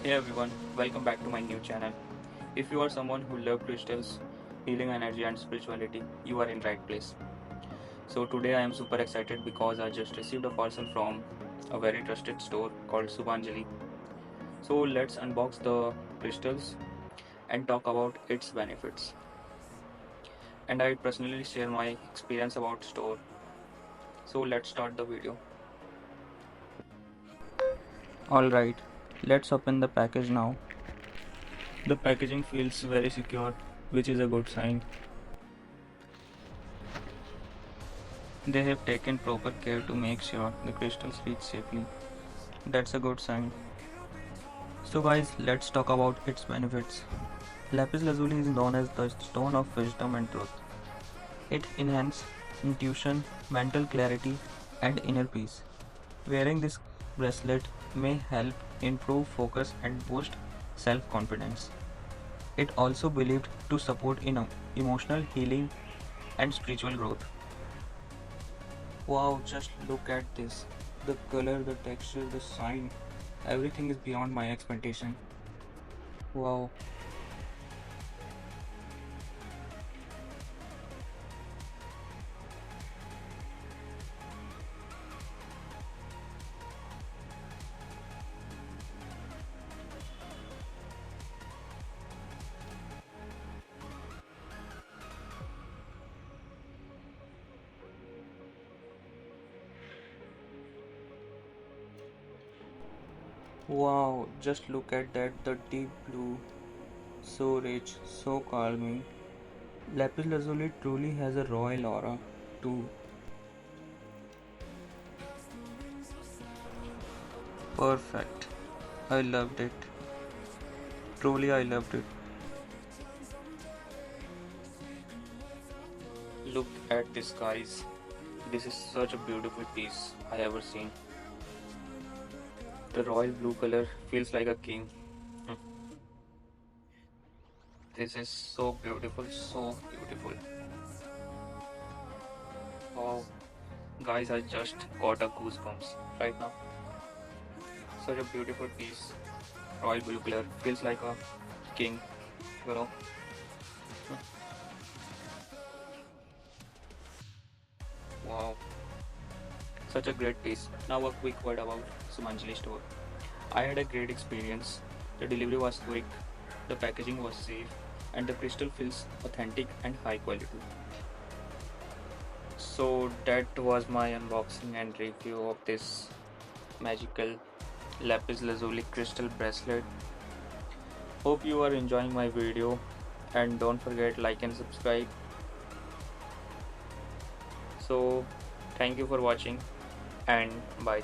Hey everyone, welcome back to my new channel. If you are someone who loves crystals, healing energy and spirituality, you are in right place. So today I am super excited because I just received a parcel from a very trusted store called Shubhanjali. So let's unbox the crystals and talk about its benefits. And I personally share my experience about store. So let's start the video. Alright, let's open the package now. The packaging feels very secure, which is a good sign. They have taken proper care to make sure the crystals reach safely. That's a good sign. So guys, let's talk about its benefits. Lapis Lazuli is known as the stone of wisdom and truth. It enhances intuition, mental clarity, and inner peace. Wearing this bracelet may help improve focus and boost self-confidence. It also believed to support emotional healing and spiritual growth. Wow, just look at this. The color, the texture, the sign, everything is beyond my expectation. Wow. Wow, just look at that, the deep blue, so rich, so calming. Lapis Lazuli truly has a royal aura, too. Perfect. I loved it. Truly, I loved it. Look at this, guys. This is such a beautiful piece I ever seen. The royal blue color feels like a king. Hmm. This is so beautiful, so beautiful. Wow, guys, I just got a goosebumps right now. Such a beautiful piece. Royal blue color feels like a king, you know. Wow, such a great piece. Now a quick word about Sumanjali store. I had a great experience. The delivery was quick, the packaging was safe, and the crystal feels authentic and high quality. So that was my unboxing and review of this magical Lapis Lazuli crystal bracelet. Hope you are enjoying my video and don't forget like and subscribe. So thank you for watching and bye.